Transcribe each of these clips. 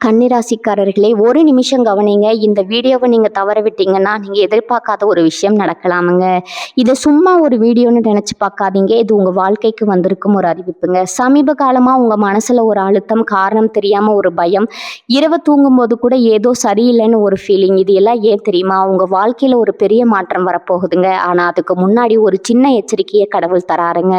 கன்னிராசிக்காரர்களே, ஒரு நிமிஷம் கவனிங்க. இந்த வீடியோவை நீங்க தவற விட்டீங்கன்னா, நீங்க எதிர்பார்க்காத ஒரு விஷயம் நடக்கலாமுங்க. இத சும்மா ஒரு வீடியோன்னு நெனச்சு பார்க்காதீங்க. இது உங்க வாழ்க்கைக்கு வந்திருக்கும் ஒரு அறிவிப்புங்க. சமீப காலமா உங்க மனசுல ஒரு அழுத்தம், காரணம் தெரியாம ஒரு பயம், இரவு தூங்கும்போது கூட ஏதோ சரியில்லைன்னு ஒரு ஃபீலிங். இது எல்லாம் ஏன் தெரியுமா? உங்க வாழ்க்கையில ஒரு பெரிய மாற்றம் வரப்போகுதுங்க. ஆனா அதுக்கு முன்னாடி ஒரு சின்ன எச்சரிக்கைய கடவுள் தராருங்க.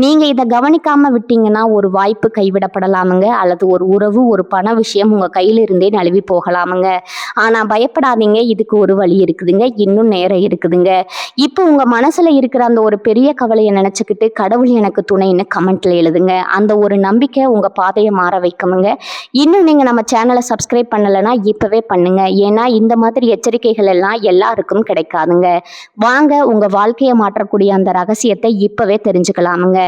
நீங்க இத கவனிக்காம விட்டீங்கன்னா, ஒரு வாய்ப்பு கைவிடப்படலாமுங்க. அல்லது ஒரு உறவு, ஒரு பண விஷயம் உங்க கையில இருந்தே நழுவி போகலாமுங்க. ஆனா பயப்படாதீங்க, இதுக்கு ஒரு வழி இருக்குதுங்க. இன்னும் நேரம் இருக்குதுங்க. இப்போ உங்க மனசுல இருக்கிற அந்த ஒரு பெரிய கவலையை நினைச்சுக்கிட்டு கடவுள் எனக்கு துணைன்னு கமெண்ட்ல எழுதுங்க. அந்த ஒரு நம்பிக்கை உங்க பாதையை மாற வைக்குமுங்க. இன்னும் நீங்க நம்ம சேனலை சப்ஸ்கிரைப் பண்ணலைன்னா இப்பவே பண்ணுங்க. ஏன்னா இந்த மாதிரி எச்சரிக்கைகள் எல்லாம் எல்லாருக்கும் கிடைக்காதுங்க. வாங்க உங்க வாழ்க்கையை மாற்றக்கூடிய அந்த ரகசியத்தை இப்பவே தெரிஞ்சுக்கலாமுங்க.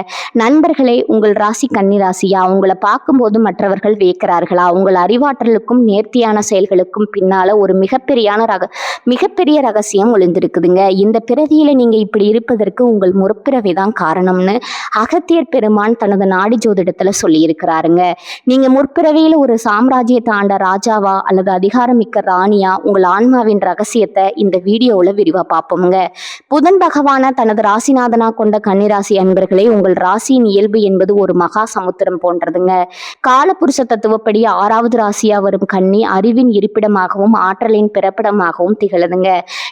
நண்பர்களே, உங்கள் ராசி கன்னி ராசியா? உங்களை பார்க்கும்போது மற்றவர்கள் வியக்கிறார்களா? உங்கள் அறிவாற்றலுக்கும் நேர்த்தியான செயல்களுக்கும் பின்னால ஒரு மிகப்பெரிய ரகசியம் ஒளிந்திருக்குதுங்க. இந்த பிறவியில நீங்க இப்படி இருப்பதற்கு உங்கள் முற்பிறவிதான் காரணம்னு அகத்தியர் பெருமான் தனது நாடி ஜோதிடத்துல சொல்லி இருக்கிறாருங்க. நீங்க முற்பிறவியில ஒரு சாம்ராஜ்யத்தை ஆண்ட ராஜாவா அல்லது அதிகாரமிக்க ராணியா? உங்கள் ஆன்மாவின் ரகசியத்தை இந்த வீடியோவில் விரிவா பார்ப்போமுங்க. புதன் பகவான தனது ராசிநாதனா கொண்ட கன்னிராசி அன்பர்களே, உங்கள் ராசியின் இயல்பு என்பது ஒரு மகா சமுத்திரம் போன்றதுங்க. காலபுருஷ தத்துவப்படி 6வது ராசியா வரும் கன்னி அறிவின் இருப்பிடமாகவும் ஆற்றலின் பிறப்பிடமாகவும் திகழுதுங்க.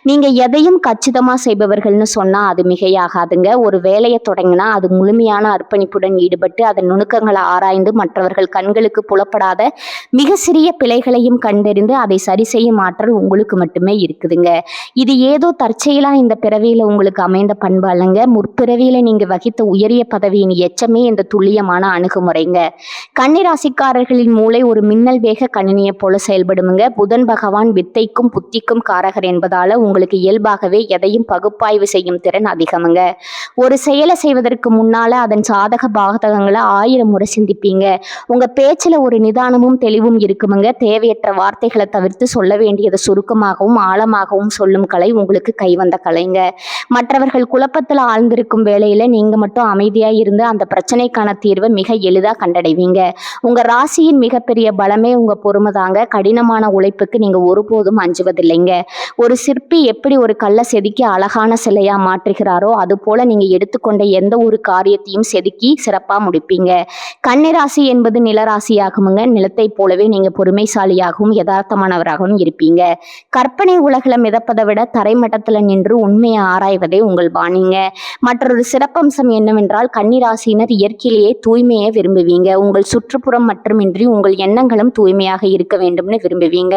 நீங்க எதையும் கச்சிதமா செய்பவர்கள்னு சொன்னா அது மிகையாகாதுங்க. ஒரு வேலையை தொடங்கினா அது முழுமையான அர்ப்பணிப்புடன் ஈடுபட்டு அதன் நுணுக்கங்களை ஆராய்ந்து மற்றவர்கள் கண்களுக்கு புலப்படாத மிக சிறிய பிழைகளையும் கண்டறிந்து அதை சரி செய்யும் ஆற்றல் உங்களுக்கு மட்டுமே இருக்குதுங்க. இது ஏதோ தற்செயலா இந்த பிறவியில உங்களுக்கு அமைந்த பண்பு அல்லங்க. முற்பிறவியில நீங்க வகித்த உயரிய பதவியின் எச்சமே இந்த துல்லியமான அணுகுமுறைங்க. கன்னிராசிக்காரர்களின் மூளை ஒரு மின்னல் வேக கணினியை போல செயல்படுமுங்க. புதன் பகவான் வித்தைக்கும் புத்திக்கும் காரகர் என்பதால உங்களுக்கு இயல்பாகவே எதையும் பகுப்பாய்வு செய்யும் திறன் அதிகமுங்க. ஒரு செயலை செய்வதற்கு முன்னால அதன் சாதக பாதகங்களை 1000 முறை சிந்திப்பீங்க. உங்க பேச்சுல ஒரு நிதானமும் தெளிவும் இருக்குமுங்க. தேவையற்ற வார்த்தைகளை தவிர்த்து சொல்ல வேண்டியதை சுருக்கமாகவும் ஆழமாகவும் சொல்லும் கலை உங்களுக்கு கைவந்த கலைங்க. மற்றவர்கள் குழப்பத்தில் ஆழ்ந்திருக்கும் வேளையில நீங்க மட்டும் அமைதியா இருந்து அந்த பிரச்சனைக்கான தீர்வை மிக எளிதா கண்டடைவீங்க. உங்க ராசியின் மிகப்பெரிய பலமே உங்க பொறுமை தாங்க. கடினமான உழைப்புக்கு நீங்க ஒருபோதும் அஞ்சுவதில்லைங்க. ஒரு சிற்பி எப்படி ஒரு கல்லை செதுக்கி அழகான சிலையா மாற்றுகிறாரோ அது போல நீங்க எடுத்துக்கொண்ட எந்த ஒரு காரியத்தையும் செதுக்கி சிறப்பா முடிப்பீங்க. கன்னிராசி என்பது நிலராசியாகுமுங்க. நிலத்தை போலவே நீங்க பொறுமைசாலியாகவும் யதார்த்தமானவராகவும் இருப்பீங்க. கற்பனை உலகில மிதப்பதை விட தரைமட்டத்துல நின்று உண்மையை ஆராய்வதே உங்கள் பாணிங்க. மற்றொரு சிறப்பம்சம் என்னவென்றால் கன்னிராசியினர் இயற்கையிலேயே தூய்மையை விரும்புவீங்க. உங்கள் சுற்றுப்புறம் மட்டுமின்றி உங்கள் எண்ணங்களும் தூய்மையாக இருக்க வேண்டும்னு விரும்புவீங்க.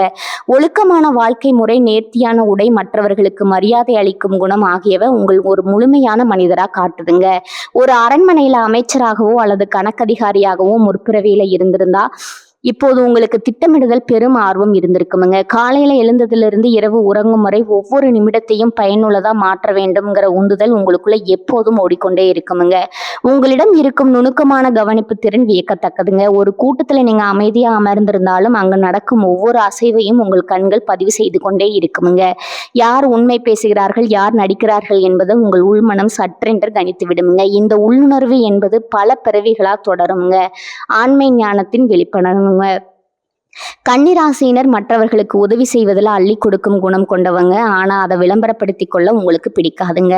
ஒழுக்கமான வாழ்க்கை முறை, நேர்த்தியான உடை, மற்றவர்களுக்கு மரியாதை அளிக்கும் குணம் ஆகியவை உங்கள் ஒரு முழுமையான மனிதரா காட்டுதுங்க. ஒரு அரண்மனையில அமைச்சராகவோ அல்லது கணக்கதிகாரியாகவோ முற்பிறவியில இருந்திருந்தா இப்போது உங்களுக்கு திட்டமிடுதல் பெரும் ஆர்வம் இருந்திருக்குமுங்க. காலையில எழுந்ததிலிருந்து இரவு உறங்கும் வரை ஒவ்வொரு நிமிடத்தையும் பயனுள்ளதா மாற்ற வேண்டும்ங்கிற உந்துதல் உங்களுக்குள்ள எப்போதும் ஓடிக்கொண்டே இருக்குமுங்க. உங்களிடம் இருக்கும் நுணுக்கமான கவனிப்பு திறன் வியக்கத்தக்கதுங்க. ஒரு கூட்டத்துல நீங்க அமைதியா அமர்ந்திருந்தாலும் அங்கு நடக்கும் ஒவ்வொரு அசைவையும் உங்கள் கண்கள் பதிவு செய்து கொண்டே இருக்குமுங்க. யார் உண்மை பேசுகிறார்கள், யார் நடிக்கிறார்கள் என்பதை உங்கள் உள்மனம் சற்றென்று கணித்து விடுமுங்க. இந்த உள்ளுணர்வு என்பது பல பிறவிகளா தொடருங்க. ஆண்மை ஞானத்தின் வெளிப்படணுங்க. கன்னிராசியினர் மற்றவர்களுக்கு உதவி செய்வதில் அள்ளி கொடுக்கும் குணம் கொண்டவங்க. ஆனா அதை விளம்பரப்படுத்தி கொள்ள உங்களுக்கு பிடிக்காதுங்க.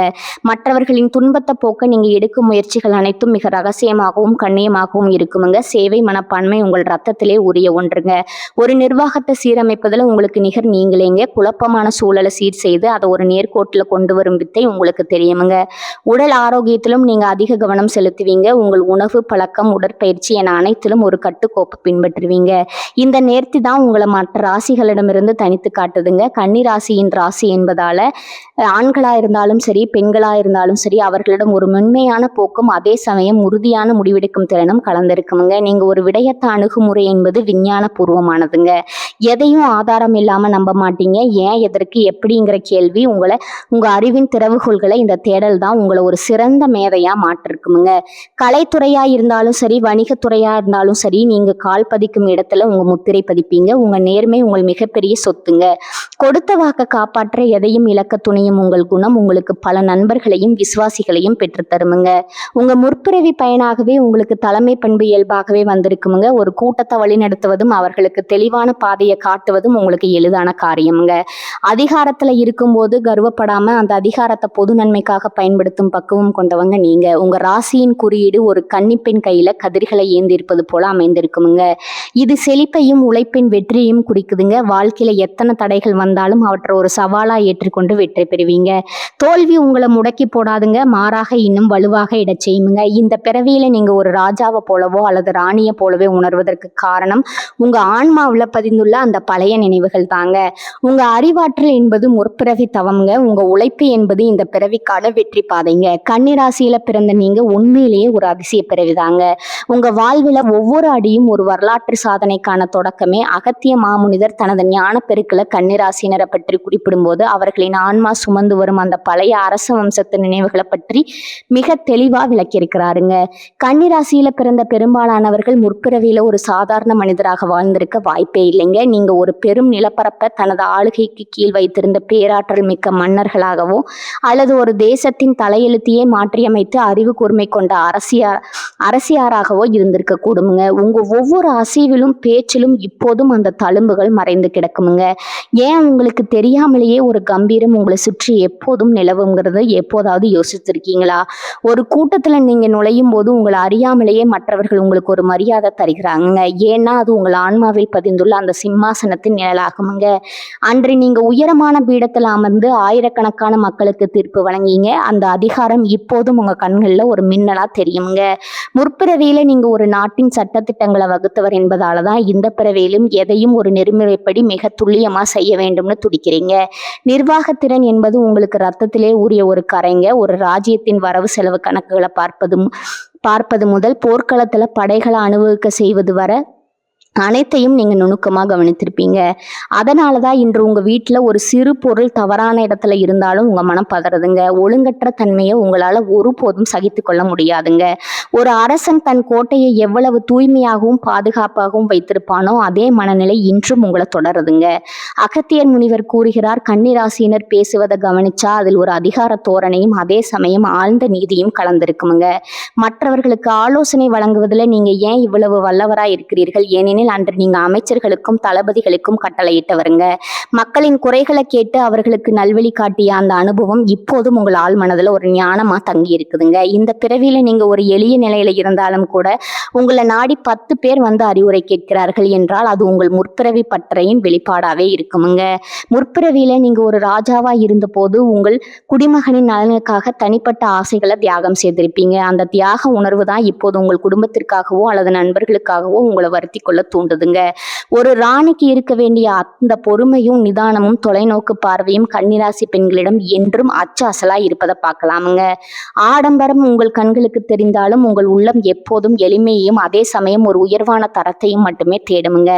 மற்றவர்களின் துன்பத்தை போக்க நீங்க எடுக்கும் முயற்சிகள் அனைத்தும் மிக ரகசியமாகவும் கண்ணியமாகவும் இருக்குமுங்க. சேவை மனப்பான்மை உங்கள் ரத்தத்திலே உரிய ஒன்றுங்க. ஒரு நிர்வாகத்தை சீரமைப்பதில் உங்களுக்கு நிகர் நீங்களேங்க. குழப்பமான சூழலை சீர் செய்து அதை ஒரு நேர்கோட்டில் கொண்டு வரும் வித்தை உங்களுக்கு தெரியுமுங்க. உடல் ஆரோக்கியத்திலும் நீங்க அதிக கவனம் செலுத்துவீங்க. உங்கள் உணவு பழக்கம், உடற்பயிற்சி என அனைத்திலும் ஒரு கட்டுக்கோப்பு பின்பற்றுவீங்க. இந்த நேர்த்தி தான் உங்களை மற்ற ராசிகளிடமிருந்து தனித்து காட்டுதுங்க. கன்னி ராசியின் ராசி என்பதால ஆண்களா இருந்தாலும் சரி, பெண்களா இருந்தாலும் சரி, அவர்களிடம் ஒரு மென்மையான போக்கும் அதே சமயம் உறுதியான முடிவெடுக்கும் திறனும் கலந்திருக்குமுங்க. நீங்க ஒரு விடயத்த அணுகுமுறை என்பது விஞ்ஞான பூர்வமானதுங்க. எதையும் ஆதாரம் இல்லாம நம்ப மாட்டீங்க. ஏன், எதற்கு, எப்படிங்கிற கேள்வி உங்க அறிவின் திறவுகோள்களை இந்த தேடல் தான் உங்களை ஒரு சிறந்த மேதையா மாற்றிருக்குமுங்க. கலைத்துறையா இருந்தாலும் சரி, வணிகத்துறையா இருந்தாலும் சரி, நீங்க கால் பதிக்கும் இடத்துல உங்க முத்திரை பதிப்பீங்க. உங்க நேர்மை உங்கள் மிகப்பெரிய சொத்துங்க. கொடுத்த வாக்க காப்பாற்ற எதையும் இழக்க துணியும் உங்கள் குணம் உங்களுக்கு பல நண்பர்களையும் விசுவாசிகளையும் பெற்று தருமுங்க. உங்க முற்பிறவி பயனாகவே உங்களுக்கு தலைமை பண்பு இயல்பாகவே வந்திருக்குமுங்க. ஒரு கூட்டத்தை வழிநடத்துவதும் அவர்களுக்கு தெளிவான பாதையை காட்டுவதும் உங்களுக்கு எளிதான காரியமுங்க. அதிகாரத்துல இருக்கும்போது கர்வப்படாம அந்த அதிகாரத்தை பொது நன்மைக்காக பயன்படுத்தும் பக்குவம் கொண்டவங்க நீங்க. உங்க ராசியின் குறியீடு ஒரு கன்னிப்பெண் கையில கதிர்களை ஏந்திருப்பது போல அமைந்திருக்குமுங்க. இது செழிப்பையும் உழைப்பின் வெற்றியையும் குறிக்குதுங்க. வாழ்க்கையில எத்தனை தடைகள் வந்தாலும் அவற்றை ஒரு சவாலா ஏற்றுக்கொண்டு வெற்றி பெறுவீங்க. தோல்வி உங்களை முடக்கி போடாதுங்க, மாறாக இன்னும் வலுவாக இடச் செய்யுங்க. இந்த பிறவியில நீங்க ஒரு ராஜாவை போலவோ அல்லது ராணியை போலவே உணர்வதற்கு காரணம் உங்க ஆன்மாவுல பதிந்துள்ள அந்த பழைய நினைவுகள் தாங்க. உங்க அறிவாற்றல் என்பது முற்பிறவி தவம்ங்க. உங்க உழைப்பு என்பது இந்த பிறவிக்கான வெற்றி பாதைங்க. கன்னிராசியில பிறந்த நீங்க உண்மையிலேயே ஒரு அதிசய பிறவிதாங்க. உங்க வாழ்வில ஒவ்வொரு அடியும் ஒரு வரலாற்று சாதனைக்கான தொடக்கமே. அகத்திய மாமுனிதர் தனது ஞான பெருக்கில கன்னிராசினரை பற்றி குறிப்பிடும்போது அவர்களின் ஆன்மா சுமந்து வரும் அந்த பழைய அரச வம்சத்து நினைவுகளை பற்றி மிக தெளிவா விளக்கியிருக்கிறாருங்க. கன்னிராசியில பிறந்த பெரும்பாலானவர்கள் முற்பிறவியில ஒரு சாதாரண மனிதராக வாழ்ந்திருக்க வாய்ப்பே இல்லைங்க. நீங்க ஒரு பெரும் நிலப்பரப்பை தனது ஆளுகைக்கு கீழ் வைத்திருந்த பேராற்றல் மிக்க மன்னர்களாகவோ அல்லது ஒரு தேசத்தின் தலையெழுத்தையே மாற்றியமைத்து அறிவு கூர்மை கொண்ட அரசியாராகவோ இருந்திருக்க கூடுமுங்க. உங்க ஒவ்வொரு அசைவிலும் பேச்சிலும் இப்போதும் அந்த தழும்புகள் மறைந்து கிடக்குமுங்க. ஏன், உங்களுக்கு தெரியாமலேயே ஒரு கம்பீரம் உங்களை சுற்றி எப்போதும் நிலவுங்கிறது எப்போதாவது யோசிச்சிருக்கீங்களா? ஒரு கூட்டத்துல நீங்க நுழையும் போது உங்களை அறியாமலேயே மற்றவர்கள் உங்களுக்கு ஒரு மரியாதை தருகிறாங்க. ஏன்னா அது உங்கள் ஆன்மாவில் பதிந்துள்ள அந்த சிம்மாசனத்தின் நிழலாகுமுங்க. அன்று நீங்க உயரமான பீடத்தில் அமர்ந்து ஆயிரக்கணக்கான மக்களுக்கு தீர்ப்பு வழங்கிங்க. அந்த அதிகாரம் இப்போதும் உங்க கண்கள்ல ஒரு மின்னலா தெரியுங்க. முற்பிறவியில நீங்க ஒரு நாட்டின் சட்டத்திட்டங்களை வகுத்தவர் என்பதாலதான் இந்த பிறவியிலும் எதையும் ஒரு நெறிமுறைப்படி மிக துல்லியமா செய்ய வேண்டும்னு துடிக்கிறீங்க. நிர்வாகத்திறன் என்பது உங்களுக்கு ரத்தத்திலே ஊறிய ஒரு கரைங்க. ஒரு ராஜ்யத்தின் வரவு செலவு கணக்குகளை பார்ப்பது முதல் போர்க்களத்துல படைகளை அனுபவிக்க செய்வது வரை அனைத்தையும் நீங்க நுணுக்கமா கவனித்திருப்பீங்க. அதனாலதான் இன்று உங்க வீட்டுல ஒரு சிறு பொருள் தவறான இடத்துல இருந்தாலும் உங்க மனம் பதறதுங்க. ஒழுங்கற்ற தன்மையை உங்களால ஒருபோதும் சகித்து கொள்ள முடியாதுங்க. ஒரு அரசன் தன் கோட்டையை எவ்வளவு தூய்மையாகவும் பாதுகாப்பாகவும் வைத்திருப்பானோ அதே மனநிலை இன்றும் உங்களை தொடருதுங்க. அகத்தியர் முனிவர் கூறுகிறார், கன்னிராசியினர் பேசுவதை கவனிச்சா அதில் ஒரு அதிகார தோரணையும் அதே சமயம் ஆழ்ந்த நீதியும் கலந்திருக்குமுங்க. மற்றவர்களுக்கு ஆலோசனை வழங்குவதில் நீங்க ஏன் இவ்வளவு வல்லவராய் இருக்கிறீர்கள்? ஏனெனில் அன்று நீங்க அமைச்சர்களுக்கும் தளபதிகளுக்கும் கட்டளையிட்டவருங்க. மக்களின் குறைகளை கேட்டு அவர்களுக்கு நல்வழி காட்டிய அந்த அனுபவம் இப்போதும் உங்கள் ஆள் மனதுல ஒரு ஞானமா தங்கி இருக்குதுங்க. இந்த பிறவியில நீங்க ஒரு எளிய நிலையில இருந்தாலும் கூட உங்களை நாடி 10 பேர் வந்து அறிவுரை கேட்கிறார்கள் என்றால் அது உங்கள் முற்பிறவி பற்றையின் வெளிப்பாடாவே இருக்குமுங்க. முற்பிறவியில நீங்க ஒரு ராஜாவா இருந்த போது உங்கள் குடிமகனின் நலனுக்காக தனிப்பட்ட ஆசைகளை தியாகம் செய்திருப்பீங்க. அந்த தியாக உணர்வு தான் இப்போது உங்கள் குடும்பத்திற்காகவோ அல்லது நண்பர்களுக்காகவோ உங்களை வருத்தி கொள்ள தூண்டுதுங்க. ஒரு ராணிக்கு இருக்க வேண்டிய அந்த பொறுமையும் நிதானமும் தொலைநோக்கு பார்வையும் கன்னிராசி பெண்களிடம் என்றும் அச்சாசலா இருப்பதை பார்க்கலாமுங்க. ஆடம்பரம் உங்கள் கண்களுக்கு தெரிந்தாலும் உங்கள் உள்ளம் எப்போதும் எளிமையையும் அதே சமயம் ஒரு உயர்வான தரத்தையும் மட்டுமே தேடுமுங்க.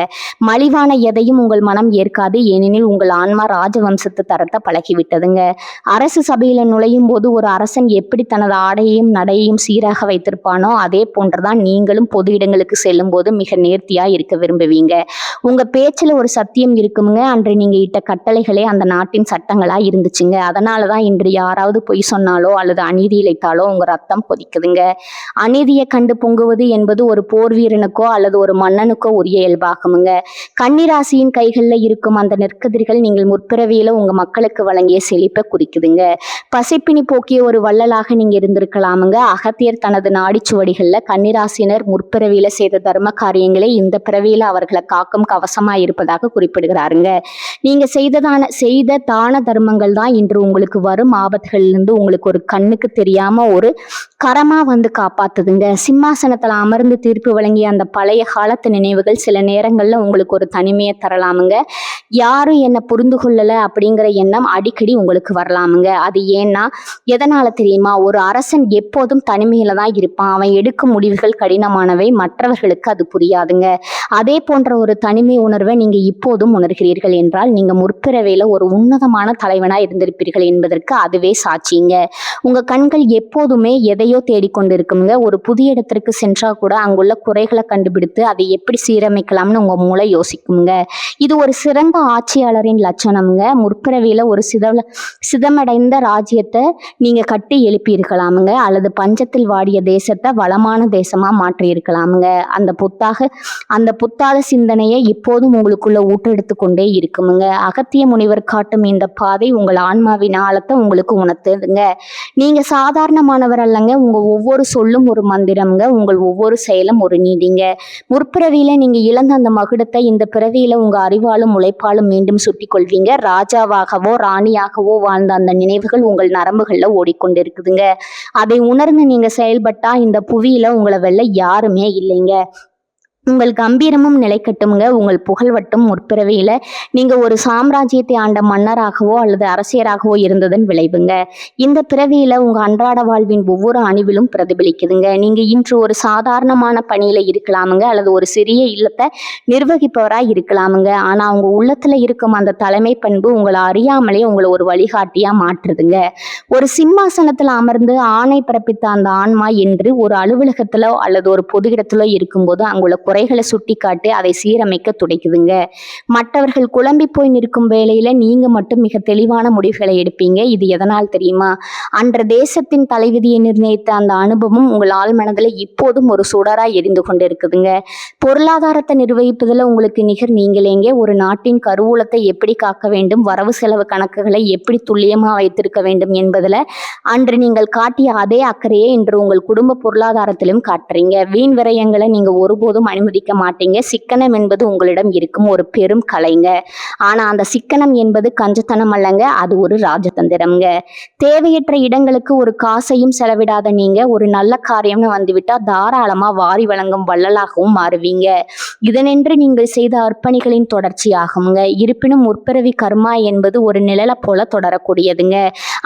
மலிவான எதையும் உங்கள் மனம் ஏற்காது. ஏனெனில் உங்கள் ஆன்மா ராஜவம்சத்து தரத்தை பழகிவிட்டதுங்க. அரசு சபையில நுழையும் போது ஒரு அரசன் எப்படி தனது ஆடையையும் நடையையும் சீராக வைத்திருப்பானோ அதே போன்றுதான் நீங்களும் பொது இடங்களுக்கு செல்லும் போது மிக நேர்த்தியா இருக்க விரும்புவீங்க. உங்க பேச்சுல ஒரு சத்தியம் இருக்குமுங்க. அன்று நீங்க இட்ட கட்டளைகளே அந்த நாட்டின் சட்டங்களா இருந்துச்சுங்க. அதனாலதான் இன்று யாராவது பொய் சொன்னாலோ அல்லது அநீதி இழைத்தாலோ உங்க ரத்தம் கொதிக்குதுங்க. அநீதியை கண்டு பொங்குவது என்பது ஒரு போர் வீரனுக்கோ அல்லது ஒரு மன்னனுக்கோ உரிய இயல்பாகுமுங்க. கன்னிராசியின் கைகள்ல இருக்கும் அந்த நெற்கதிர்கள் நீங்கள் முற்பிறவியில உங்க மக்களுக்கு வழங்கிய செழிப்பை குறிக்குதுங்க. பசிப்பினி போக்கிய ஒரு வள்ளலாக நீங்க இருந்திருக்கலாமுங்க. அகத்தியர் தனது நாடிச்சுவடிகள்ல கன்னிராசினர் முற்பிறவியில செய்த தர்ம காரியங்களே இந்த பிறவியில அவர்களை காக்கும் கவசமா இருப்பதாக குறிப்பிடுகிறாருங்க. நீங்க செய்த தான தர்மங்கள் தான் இன்று உங்களுக்கு வரும் ஆபத்துகளிலிருந்து உங்களுக்கு ஒரு கண்ணுக்கு தெரியாம ஒரு கரமா வந்து காப்பாத்துதுங்க. சிம்மாசனத்துல அமர்ந்து தீர்ப்பு வழங்கிய அந்த பழைய காலத்து நினைவுகள் சில நேரங்கள்ல உங்களுக்கு ஒரு தனிமையை தரலாமுங்க. யாரும் என்னை புரிந்து கொள்ளல அப்படிங்கிற எண்ணம் அடிக்கடி உங்களுக்கு வரலாமுங்க. அது ஏன்னா எதனால தெரியுமா? ஒரு அரசன் எப்போதும் தனிமையில தான் இருப்பான். அவன் எடுக்கும் முடிவுகள் கடினமானவை, மற்றவர்களுக்கு அது புரியாதுங்க. அதே போன்ற ஒரு தனிமை உணர்வை நீங்க இப்போதும் உணர்கிறீர்கள் என்றால் நீங்க முற்பிறவியில ஒரு உன்னதமான தலைவனா இருந்திருப்பீர்கள் என்பதற்கு அதுவே சாட்சிங்க. உங்க கண்கள் எப்போதுமே எதையோ தேடிக்கொண்டிருக்குங்க. ஒரு புதிய இடத்திற்கு சென்றா கூட அங்குள்ள குறைகளை கண்டுபிடித்து அதை எப்படி சீரமைக்கலாம்னு உங்க மூளை யோசிக்குங்க. இது ஒரு சிறந்த ஆட்சியாளரின் லட்சணம்ங்க. முற்பிறவியில ஒரு சிதமடைந்த ராஜ்யத்தை நீங்க கட்டி எழுப்பி இருக்கலாமுங்க, அல்லது பஞ்சத்தில் வாடிய தேசத்தை வளமான தேசமா மாற்றி இருக்கலாமுங்க. அந்த புத்தாத சிந்தனையை இப்போதும் உங்களுக்குள்ள ஊற்றெடுத்து கொண்டே இருக்குமுங்க. அகத்திய முனிவர் காட்டும் இந்த பாதை உங்கள் ஆன்மாவின் ஆழத்தை உங்களுக்கு உணர்த்துதுங்க. நீங்க சாதாரணமானவர் அல்லங்க. உங்க ஒவ்வொரு சொல்லும் ஒரு மந்திரம்ங்க. உங்கள் ஒவ்வொரு செயலும் ஒரு நீதிங்க. முற்பிறவியில நீங்க இழந்த அந்த மகுடத்தை இந்த பிறவியில உங்க அறிவாலும் உழைப்பாலும் மீண்டும் சுட்டி கொள்வீங்க. ராஜாவாகவோ ராணியாகவோ வாழ்ந்த அந்த நினைவுகள் உங்கள் நரம்புகள்ல ஓடிக்கொண்டிருக்குதுங்க. அதை உணர்ந்து நீங்க செயல்பட்டா இந்த புவியில உங்களை வெல்ல யாருமே இல்லைங்க. உங்கள் கம்பீரமும் நிலைக்கட்டுங்க. உங்கள் புகழ்வட்டும் முற்பிறவியில நீங்க ஒரு சாம்ராஜ்யத்தை ஆண்ட மன்னராகவோ அல்லது அரசியராகவோ இருந்ததன் விளைவுங்க. இந்த பிறவியில உங்க அன்றாட வாழ்வின் ஒவ்வொரு அணிவிலும் பிரதிபலிக்குதுங்க. நீங்க இன்று ஒரு சாதாரணமான பணியில இருக்கலாமுங்க, அல்லது ஒரு சிறிய இல்லத்தை நிர்வகிப்பவரா இருக்கலாமுங்க. ஆனா உங்க உள்ளத்துல இருக்கும் அந்த தலைமை பண்பு உங்களை அறியாமலே உங்களை ஒரு வழிகாட்டியா மாற்றுதுங்க. ஒரு சிம்மாசனத்துல அமர்ந்து ஆணை பிறப்பித்த அந்த ஆன்மா என்று ஒரு அலுவலகத்திலோ அல்லது ஒரு பொது இடத்திலோ இருக்கும்போது அங்குள்ள குறைகளை சுட்டி காட்டி அதை சீரமைக்க துடைக்குதுங்க. மற்றவர்கள் குழம்பி போய் நிற்கும் வேளையில நீங்க மட்டும் மிக தெளிவான முடிவுகளை எடுப்பீங்க. இது எதனால் தெரியுமா? அன்ற தேசத்தின் தலைவிதியை நிர்ணயித்த அந்த அனுபவம் உங்கள் ஆள் மனதில் இப்போதும் ஒரு சுடரா எரிந்து கொண்டு இருக்குதுங்க. பொருளாதாரத்தை நிர்வகிப்பதில் உங்களுக்கு நிகர் நீங்களேங்க. ஒரு நாட்டின் கருவூலத்தை எப்படி காக்க வேண்டும், வரவு செலவு கணக்குகளை எப்படி துல்லியமா வைத்திருக்க வேண்டும் என்பதில் அன்று நீங்கள் காட்டிய அதே அக்கறையை இன்று உங்கள் குடும்ப பொருளாதாரத்திலும் காட்டுறீங்க. வீண் விரயங்களை நீங்க ஒருபோதும் அனுமதிக்க மாட்டீங்க. சிக்கனம் என்பது உங்களிடம் இருக்கும் ஒரு பெரும் கலைங்க. ஆனா அந்த சிக்கனம் என்பது கஞ்சத்தனம் அல்லங்க, அது ஒரு ராஜதந்திரம்ங்க. தேவையற்ற இடங்களுக்கு ஒரு காசையும் செலவிடாத நீங்க ஒரு நல்ல காரியம்னு வந்துவிட்டா தாராளமா வாரி வழங்கும் வள்ளலாகவும் மாறுவீங்க. இதனென்று நீங்கள் செய்த அர்ப்பணிகளின் தொடர்ச்சியாகுங்க. இருப்பினும் முற்பிறவி கர்மா என்பது ஒரு நிழலை போல தொடரக்கூடியதுங்க.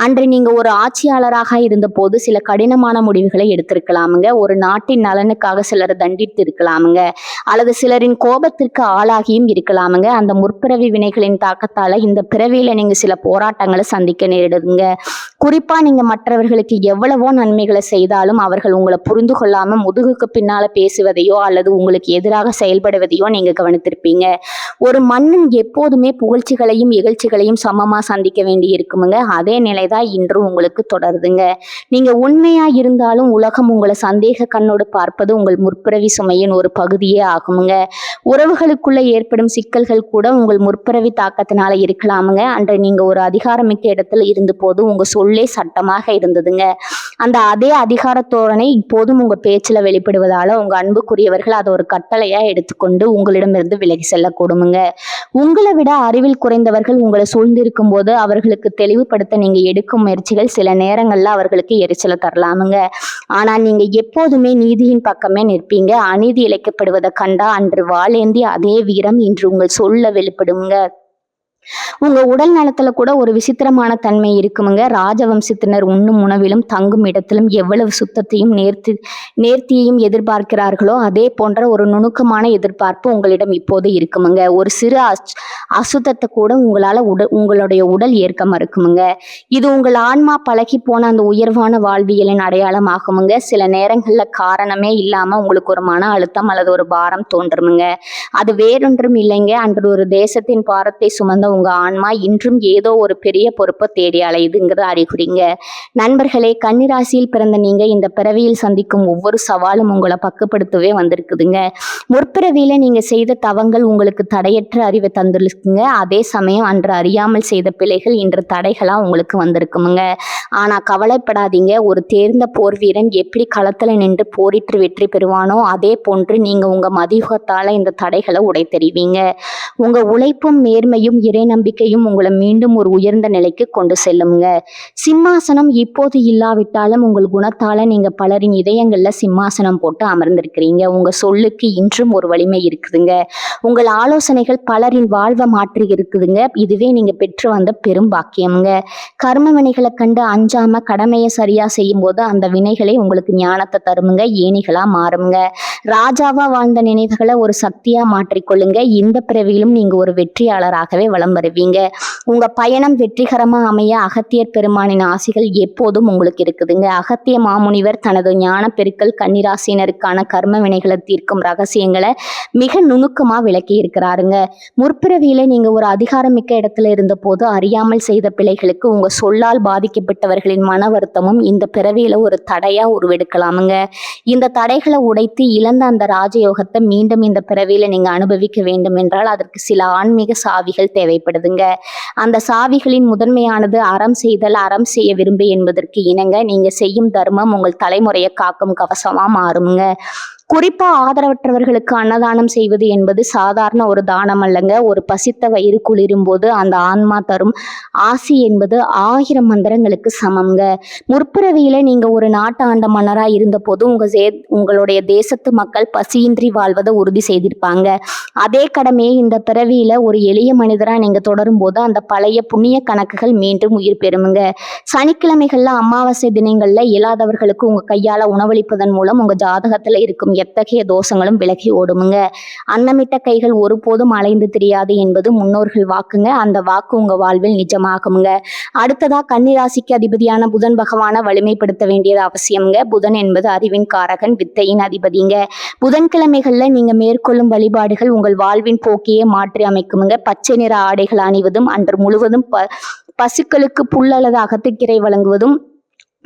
அன்று நீங்க ஒரு ஆட்சியாளராக இருந்த போது சில கடினமான முடிவுகளை எடுத்திருக்கலாமுங்க. ஒரு நாட்டின் நலனுக்காக சிலர் தண்டித்து இருக்கலாமுங்க, அல்லது சிலரின் கோபத்திற்கு ஆளாகியும் இருக்கலாமுங்க. அந்த முற்பிறவி வினைகளின் தாக்கத்தால இந்த பிறவியில நீங்க சில போராட்டங்களை சந்திக்க நேரிடுதுங்க. குறிப்பா நீங்க மற்றவர்களுக்கு எவ்வளவோ நன்மைகளை செய்தாலும் அவர்கள் உங்களை புரிந்து கொள்ளாம முதுகுக்கு பின்னால பேசுவதையோ அல்லது உங்களுக்கு எதிராக செயல்படுவதையோ நீங்க கவனித்திருப்பீங்க. ஒரு மன்னன் எப்போதுமே புகழ்ச்சிகளையும் இகழ்ச்சிகளையும் சமமா சந்திக்க வேண்டி இருக்குமுங்க. அதே நிலைதான் இன்றும் உங்களுக்கு தொடருதுங்க. நீங்க உண்மையா இருந்தாலும் உலகம் உங்களை சந்தேக கண்ணோடு பார்ப்பது உங்கள் முற்பிறவி சுமையின் ஒரு பகுதியே ஆகுமுங்க. உறவுகளுக்குள்ள ஏற்படும் சிக்கல்கள் கூட உங்கள் முற்பிறவி தாக்கத்தினால இருக்கலாமுங்க. அன்று நீங்க ஒரு அதிகாரமிக்க இடத்துல இருந்த போது உங்க சொல்லே சட்டமாக இருந்ததுங்க. அந்த அதே அதிகார தோரணை இப்போதும் உங்க பேச்சுல வெளிப்படுவதால உங்க அன்புக்குரியவர்கள் அதை ஒரு கட்டளையா எடுத்துக்கொண்டு உங்களிடமிருந்து விலகி செல்லக்கூடுமுங்க. உங்களை விட அறிவில் குறைந்தவர்கள் உங்களை சூழ்ந்திருக்கும் போது அவர்களுக்கு தெளிவுபடுத்த நீங்க எடுக்கும் முயற்சிகள் சில நேரங்கள்ல அவர்களுக்கு எரிச்சலை தரலாமுங்க. ஆனா நீங்க எப்போதுமே நீதியின் பக்கமே நிற்பீங்க. அநீதி இழைக்கப்படுவதை கண்டா அன்று வாளேந்தி அதே வீரம் இன்று உங்கள் சொல்ல வெளிப்படுங்க. உங்க உடல் நலத்துல கூட ஒரு விசித்திரமான தன்மை இருக்குமுங்க. ராஜவம்சத்தினர் உண்ணும் உணவிலும் தங்கும் இடத்திலும் எவ்வளவு சுத்தத்தையும் நேர்த்தியையும் எதிர்பார்க்கிறார்களோ அதே போன்ற ஒரு நுணுக்கமான எதிர்பார்ப்பு உங்களிடம் இப்போது இருக்குமுங்க. ஒரு சிறு அசுத்தத்தை கூட உங்களுடைய உடல் ஏற்க மறுக்குமுங்க. இது உங்கள் ஆன்மா பழகி போன அந்த உயர்வான வாழ்வியலின் அடையாளம் ஆகுமுங்க. சில நேரங்கள்ல காரணமே இல்லாம உங்களுக்கு ஒரு மன அழுத்தம் அல்லது ஒரு பாரம் தோன்றுமுங்க. அது வேறொன்றும் இல்லைங்க. அன்று ஒரு தேசத்தின் பாரத்தை சுமந்த உங்க ஆன்மா இன்றும் ஏதோ ஒரு பெரிய பொறுப்பை தேடி அலையுதுங்கிறது அறிகுறிங்க. நண்பர்களே, கன்னிராசியில் பிறந்த நீங்க இந்த பிறவியில் சந்திக்கும் ஒவ்வொரு சவாலும் உங்களை பக்குப்படுத்தவே வந்திருக்குதுங்க. முற்பிறவியில நீங்க செய்த தவங்கள் உங்களுக்கு தடையற்ற அறிவை தந்துருக்குங்க. அதே சமயம் அன்று அறியாமல் செய்த பிழைகள் இன்று தடைகளா உங்களுக்கு வந்திருக்குமுங்க. ஆனா கவலைப்படாதீங்க. ஒரு தேர்ந்த போர் வீரன் எப்படி களத்துல நின்று போரிட்டு வெற்றி பெறுவானோ அதே போன்று நீங்க உங்க மதியுகத்தால இந்த தடைகளை உடைத்தெறிவீங்க. உங்க உழைப்பும் நேர்மையும் இறை நம்பிக்கையும் உங்களை மீண்டும் ஒரு உயர்ந்த நிலைக்கு கொண்டு செல்லுங்க. சிம்மாசனம் இப்போது இல்லாவிட்டாலும் உங்கள் குணத்தால நீங்க பலரின் இதயங்கள்ல சிம்மாசனம் போட்டு அமர்ந்திருக்கிறீங்க. உங்க சொல்லுக்கு இன்றும் ஒரு வலிமை இருக்குதுங்க. உங்கள் ஆலோசனைகள் பலரின் வாழ்வை மாற்றி இருக்குதுங்க. இதுவே நீங்க பெற்று வந்த பெரும் பாக்கியம்ங்க. கர்ம வினைகளை கண்டு அஞ்சாம கடமையை சரியா செய்யும் போது அந்த வினைகளை உங்களுக்கு ஞானத்தை தருமுங்க, ஏணிகளா மாறுங்க. ராஜாவா வாழ்ந்த நினைவுகளை ஒரு சக்தியா மாற்றிக்கொள்ளுங்க. இந்த பிறவியிலும் நீங்க ஒரு வெற்றியாளராகவே வலம் வருவீங்க. உங்க பயணம் வெற்றிகரமா அமைய அகத்தியர் பெருமானின் ஆசிகள் எப்போதும் உங்களுக்கு இருக்குதுங்க. அகத்திய மாமுனிவர் தனது ஞான பெருக்கல் கன்னிராசினருக்கான கர்ம வினைகளை தீர்க்கும் ரகசியங்களை மிக நுணுக்கமா விளக்கி இருக்கிறாருங்க. முற்பிறவியில நீங்க ஒரு அதிகாரமிக்க இடத்துல இருந்த போது அறியாமல் செய்த பிழைகளுக்கு உங்க சொல்லால் பாதிக்கப்பட்டவர்களின் மன வருத்தமும் இந்த பிறவியில ஒரு தடையா உருவெடுக்கலாமுங்க. இந்த தடைகளை உடைத்து இழந்த அந்த ராஜயோகத்தை மீண்டும் இந்த பிறவியில நீங்க அனுபவிக்க வேண்டும் என்றால் அதற்கு சில ஆன்மீக சாவிகள் தேவைப்படுதுங்க. அந்த சாவிகளின் முதன்மையானது அறம் செய்தல், அறம் செய்ய விரும்பு என்பதற்கு இணங்க நீங்க செய்யும் தர்மம் உங்கள் தலைமுறையை காக்கும் கவசமா மாறுங்க. குறிப்பா ஆதரவற்றவர்களுக்கு அன்னதானம் செய்வது என்பது சாதாரண ஒரு தானம் அல்லங்க. ஒரு பசித்த வயிறு குளிரும் போது அந்த ஆன்மா தரும் ஆசி என்பது 1000 மந்திரங்களுக்கு சமம்ங்க. முற்பிறவியில நீங்க ஒரு நாட்டு ஆண்ட மன்னரா இருந்த போது உங்களுடைய தேசத்து மக்கள் பசியின்றி வாழ்வதை உறுதி செய்திருப்பாங்க. அதே கடமையை இந்த பிறவியில ஒரு எளிய மனிதரா நீங்க தொடரும் போது அந்த பழைய புண்ணிய கணக்குகள் மீண்டும் உயிர் பெறுமுங்க. சனிக்கிழமைகள்ல அமாவாசை தினங்கள்ல இயலாதவர்களுக்கு உங்க கையால உணவளிப்பதன் மூலம் உங்க ஜாதகத்துல இருக்கும் எத்தகைய தோஷங்களும் விலகி ஓடுமுங்க. அன்னமிட்ட கைகள் ஒருபோதும் அலைந்து தெரியாது என்பது முன்னோர்கள் வாக்குங்க. அந்த வாக்கு உங்க வாழ்வில் நிஜமாகுங்க. அடுத்ததா கன்னிராசிக்கு அதிபதியான புதன் பகவானை வலிமைப்படுத்த வேண்டியது அவசியம்ங்க. புதன் என்பது அறிவின் காரகன், வித்தையின் அதிபதிங்க. புதன்கிழமைகள்ல நீங்க மேற்கொள்ளும் வழிபாடுகள் உங்கள் வாழ்வின் போக்கையே மாற்றி அமைக்குமுங்க. பச்சை நிற ஆடைகள் அணிவதும் அன்று முழுவதும் பசுக்களுக்கு புல் அல்லது அகத்துக்கீரை வழங்குவதும்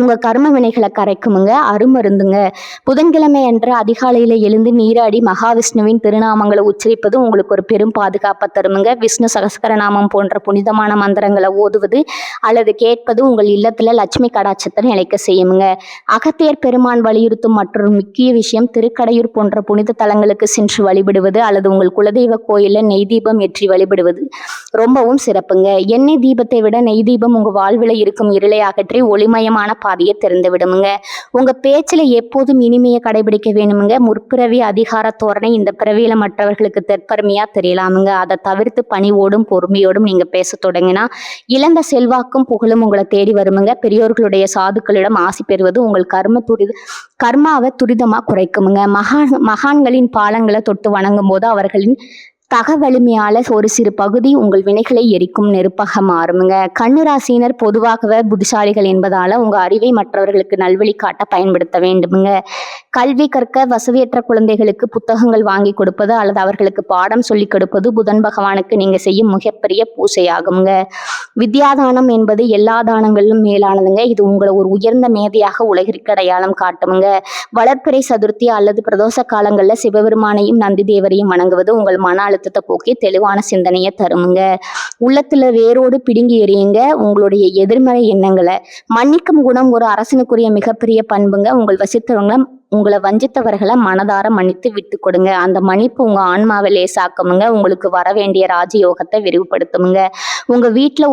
உங்க கர்ம வினைகளை கரைக்குமுங்க. அருமருந்துங்க. புதன்கிழமை அன்று அதிகாலையில எழுந்து நீராடி மகாவிஷ்ணுவின் திருநாமங்களை உச்சரிப்பது உங்களுக்கு ஒரு பெரும் பாதுகாப்பை தருமுங்க. விஷ்ணு சகஸ்கரநாமம் போன்ற புனிதமான மந்திரங்களை ஓதுவது அல்லது கேட்பது உங்கள் இல்லத்துல லட்சுமி கடாட்சத்தை நிலைக்க செய்யுமுங்க. அகத்தியர் பெருமான் வலியுறுத்தும் மற்றொரு முக்கிய விஷயம் திருக்கடையூர் போன்ற புனித தலங்களுக்கு சென்று வழிபடுவது அல்லது உங்கள் குலதெய்வ கோயில்ல நெய் தீபம் ஏற்றி வழிபடுவது ரொம்பவும் சிறப்புங்க. எண்ணெய் தீபத்தை விட நெய் தீபம் உங்க வாழ்வில் இருக்கும் இருளை அகற்றி ஒளிமயமான பாதையை திறந்து விடுமுங்க. உங்க பேச்சுல எப்போதும் இனிமையை கடைபிடிக்க வேணுமுங்க. முற்பிறவி அதிகார தோரணை இந்த பிறவியில மற்றவர்களுக்கு தெற்பெருமையா தெரியலாமுங்க. அதை தவிர்த்து பணிவோடும் பொறுமையோடும் நீங்க பேச தொடங்கினா இழந்த செல்வாக்கும் புகழும் உங்களை தேடி வருமுங்க. பெரியோர்களுடைய சாதுக்களிடம் ஆசி பெறுவது உங்கள் கர்மாவை துரிதமா குறைக்குமுங்க. மகான்களின் பாலங்களை தொட்டு வணங்கும் போது அவர்களின் தகவலிமையால ஒரு சிறு பகுதி உங்கள் வினைகளை எரிக்கும் நெருப்பாக மாறுமுங்க. கன்னிராசியினர் பொதுவாகவே புத்திசாலிகள் என்பதால உங்க அறிவை மற்றவர்களுக்கு நல்வழி காட்ட பயன்படுத்த வேண்டுமுங்க. கல்வி கற்க வசதியற்ற குழந்தைகளுக்கு புத்தகங்கள் வாங்கி கொடுப்பது அல்லது அவர்களுக்கு பாடம் சொல்லி கொடுப்பது புதன் பகவானுக்கு நீங்க செய்யும் மிகப்பெரிய பூசையாகுங்க. வித்யாதானம் என்பது எல்லா தானங்களிலும் மேலானதுங்க. இது உங்களை ஒரு உயர்ந்த மேதையாக உலகிற்கு அடையாளம் காட்டுமுங்க. வளர்ப்பிறை சதுர்த்தி அல்லது பிரதோஷ காலங்கள்ல சிவபெருமானையும் நந்தி தேவரையும் வணங்குவது உங்கள் மன அழுத்தத்தை போக்கி தெளிவான சிந்தனையை தருமுங்க. உள்ளத்துல வேரோடு பிடுங்கி எறியுங்க உங்களுடைய எதிர்மறை எண்ணங்களை. மன்னிக்கும் குணம் ஒரு அரசனுக்குரிய மிகப்பெரிய பண்புங்க. உங்களை வஞ்சித்தவர்களை மனதார மன்னித்து விட்டு கொடுங்க. அந்த மன்னிப்பு உங்க ஆன்மாவை லேசாக்குமுங்க. உங்களுக்கு வர வேண்டிய ராஜயோகத்தை விரிவுபடுத்துமுங்க. உங்க வீட்டுல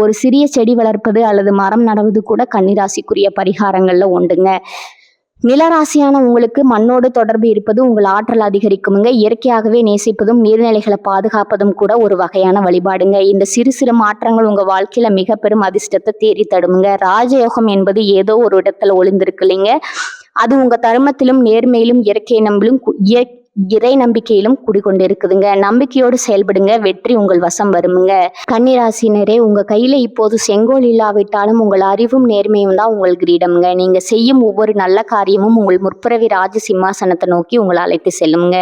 ஒரு சிறிய செடி வளர்ப்பது அல்லது மரம் நடுவது கூட கன்னிராசிக்குரிய பரிகாரங்கள்ல உண்டுங்க. நிலராசியான உங்களுக்கு மண்ணோடு தொடர்பு இருப்பது உங்கள் ஆற்றல் அதிகரிக்குமுங்க. இயற்கையாகவே நேசிப்பதும் நீர்நிலைகளை பாதுகாப்பதும் கூட ஒரு வகையான வழிபாடுங்க. இந்த சிறு சிறு மாற்றங்கள் உங்க வாழ்க்கையில மிக பெரும் அதிர்ஷ்டத்தை தேடி தடுமுங்க. ராஜயோகம் என்பது ஏதோ ஒரு இடத்துல ஒளிந்திருக்கு இல்லைங்க. அது உங்க தர்மத்திலும் நேர்மையிலும் இறை நம்பிக்கையிலும் குடிக்கொண்டிருக்குதுங்க. நம்பிக்கையோடு செயல்படுங்க. வெற்றி உங்கள் வசம் வருமுங்க. கன்னிராசினரே, உங்க கையில இப்போது செங்கோல் இல்லாவிட்டாலும் உங்கள் அறிவும் நேர்மையும் தான் உங்கள் கிரீடம்ங்க. நீங்க செய்யும் ஒவ்வொரு நல்ல காரியமும் உங்கள் முற்பிறவி ராஜ சிம்மாசனத்தை நோக்கி உங்களை அழைத்து செல்லுங்க.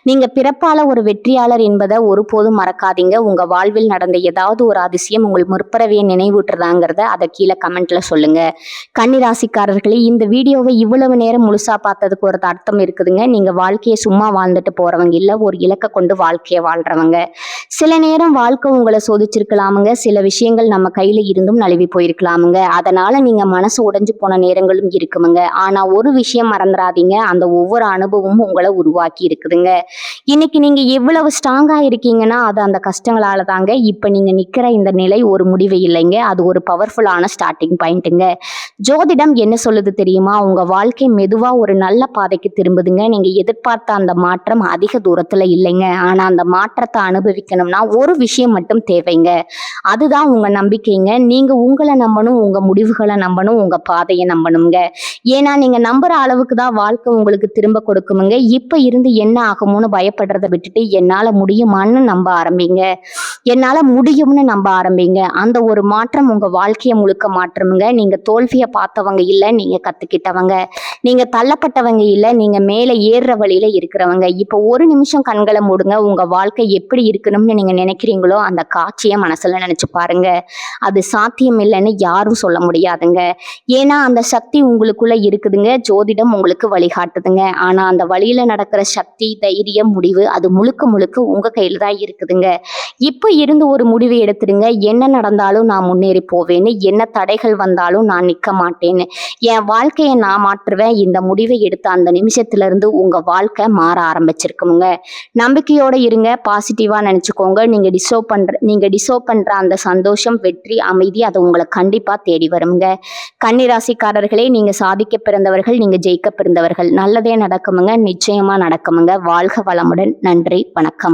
நீங்க பிறப்பால ஒரு வெற்றியாளர் என்பதை ஒருபோதும் மறக்காதீங்க. உங்க வாழ்வில் நடந்த ஏதாவது ஒரு அதிசயம் உங்கள் முற்பிறவியை நினைவூட்டுறதாங்கிறத அதை கீழே கமெண்ட்ல சொல்லுங்க. கன்னிராசிக்காரர்களே, இந்த வீடியோவை இவ்வளவு நேரம் முழுசா பார்த்ததுக்கு ஒரு அர்த்தம் இருக்குதுங்க. நீங்க வாழ்க்கையை சும்மா வாழ்ந்துட்டு போறவங்க இல்ல, ஒரு இலக்கை கொண்டு வாழ்க்கையை வாழ்றவங்க. சில நேரம் வாழ்க்கை உங்களை சோதிச்சிருக்கலாமுங்க, சில விஷயங்கள் நம்ம கையில இருந்தும் நழுவி போயிருக்கலாமுங்க. அதனால நீங்க மனசு உடைஞ்சு போன நேரங்களும் இருக்குமுங்க. ஆனா ஒரு விஷயம் மறந்துடாதீங்க, அந்த ஒவ்வொரு அனுபவமும் உங்களை உருவாக்கி இருக்குதுங்க. இன்னைக்கு நீங்க எவ்வளவு ஸ்ட்ராங்கா இருக்கீங்கன்னா அது அந்த கஷ்டங்களால தாங்க. இப்ப நீங்க நிக்கிற இந்த நிலை ஒரு முடிவு இல்லைங்க, அது ஒரு பவர்ஃபுல்லான ஸ்டார்டிங் பாயிண்ட்டுங்க. ஜோதிடம் என்ன சொல்லுது தெரியுமா? உங்க வாழ்க்கை மெதுவா ஒரு நல்ல பாதைக்கு திரும்புதுங்க. நீங்க எதிர்பார்த்த அந்த மாற்றம் அதிக தூரத்துல இல்லைங்க. ஆனா அந்த மாற்றத்தை அனுபவிக்கணும்னா ஒரு விஷயம் மட்டும் தேவைங்க. அதுதான் உங்க நம்பிக்கைங்க. நீங்க உங்களை நம்பணும், உங்க முடிவுகளை நம்பணும், உங்க பாதையை நம்பணுங்க. ஏன்னா நீங்க நம்புற அளவுக்கு தான் வாழ்க்கை உங்களுக்கு திரும்ப கொடுக்குமுங்க. இப்ப இருந்து என்ன ஆகுமோன்னு பயப்படுறதை விட்டுட்டு என்னால முடியுமான்னு நம்ப ஆரம்பிங்க. என்னால முடியும்னு நம்ப ஆரம்பிங்க. அந்த ஒரு மாற்றம் உங்க வாழ்க்கையை முழுக்க மாற்றுமுங்க. நீங்க தோல்வியை பார்த்தவங்க இல்ல, நீங்க கத்துக்கிட்டவங்க. நீங்க தள்ளப்பட்டவங்க இல்ல, நீங்க மேல ஏறுற வழியில இருக்கிறவங்க. இப்ப ஒரு நிமிஷம் கண்களை மூடுங்க. உங்க வாழ்க்கை எப்படி இருக்கணும்னு நீங்க நினைக்கிறீங்களோ அந்த காட்சியை மனசுல நினைச்சு பாருங்க. அது சாத்தியம் இல்லைன்னு யாரும் சொல்ல முடியாதுங்க. ஏன்னா அந்த சக்தி உங்களுக்குள்ள இருக்குதுங்க. ஜோதிடம் உங்களுக்கு வழிகாட்டுதுங்க. ஆனா அந்த வழியில நடக்கிற சக்தி, தைரியம், முடிவு அது முழுக்க முழுக்க உங்க கையில தான் இருக்குதுங்க. இப்ப இருந்து ஒரு முடிவு எடுத்துடுங்க. என்ன நடந்தாலும் நான் முன்னேறி போவேன்னு, என்ன தடைகள் வந்தாலும் நான் நிக்க மாட்டேன்னு, என் வாழ்க்கையை நான் மாற்றுவேன். இந்த முடிவை எடுத்த அந்த நிமிஷத்துல இருந்து உங்க வாழ்க்கை மாற ஆரம்பிச்சிருக்குங்க. நம்பிக்கையோட இருங்க, பாசிட்டிவா நினைச்சுக்கோங்க. நீங்க டிசர்வ் பண்ற அந்த சந்தோஷம், வெற்றி, அமைதி அது உங்களை கண்டிப்பா தேடி வருங்க. கன்னிராசிக்காரர்களே, நீங்க சாதிக்க பிறந்தவர்கள், நீங்க ஜெயிக்க பிறந்தவர்கள். நல்லதே நடக்குமுங்க, நிச்சயமா நடக்குமுங்க. வாழ்க வளமுடன். நன்றி, வணக்கம்.